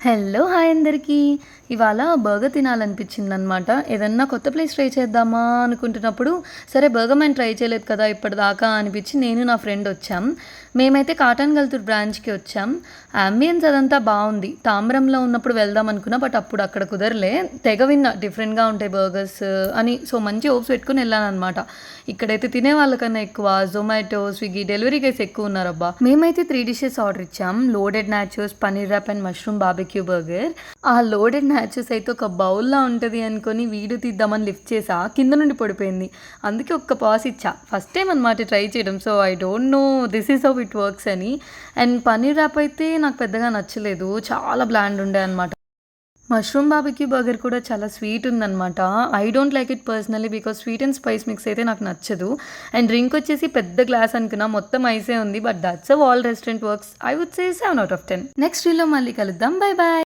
Hello! Hi అందరికీ. ఇవాళ burger తినాలనిపించిందనమాట. ఏదన్నా కొత్త ప్లేస్ ట్రై చేద్దామా అనుకుంటున్నప్పుడు, సరే బర్గర్ మ్యాన్ ట్రై చేయలేదు కదా ఇప్పటిదాకా అనిపించి నేను నా ఫ్రెండ్ వచ్చాం. మేమైతే కాటన్ గల్తూర్ బ్రాంచ్‌కి వచ్చాం. యాంబియన్స్ అదంతా బావుంది. తాంబరంలో ఉన్నప్పుడు వెళ్దాం అనుకున్నా. బట్ అప్పుడు అక్కడ కుదరలే. తెగ విన్నా డిఫరెంట్‌గా ఉంటాయి బర్గర్స్ అని. సో, మంచి హోప్స్ పెట్టుకొని ఎళ్ళాననమాట. ఇక్కడైతే తినే వాళ్ళకన్నా ఎక్కువ జొమాటో, స్విగ్గీ డెలివరీ గైస్ ఎక్కువున్నారబ్బా! మేమైతే 3 డిషెస్ ఆర్డర్ ఇచ్చాం. Loaded nachos, paneer wrap and mushroom barbecue burger. ఆ లోడెడ్ నాచోస్ అయితే ఒక బౌల్‌లా ఉంటది అనుకోని వీడియో తీద్దామని లిఫ్ట్ చేశా. కింద నుండి పడిపోయింది. అందుకే ఒక్క పాస్ ఇచ్చా. ఫస్ట్ టైమ్ అనమాట ట్రై చేయడం. So, I don't know this is how it works అని. అండ్ పన్నీర్ ర్యాప్ అయితే నాకు పెద్దగా నచ్చలేదు. చాలా బ్లాండ్ ఉండే అనమాట. మష్రూమ్ బార్బిక్యూ బర్గర్ కూడా చాలా స్వీట్ ఉందనమాట. I don't like it personally because sweet and spice mix అయితే నాకు నచ్చదు. అండ్ డ్రింక్ వచ్చేసి పెద్ద గ్లాస్ అనుకున్నా. మొత్తం ఐసే ఉంది. But that's how all restaurant works. I would say 7 out of 10. Next రీల్‌లో మళ్ళీ కలుద్దాం. Bye by.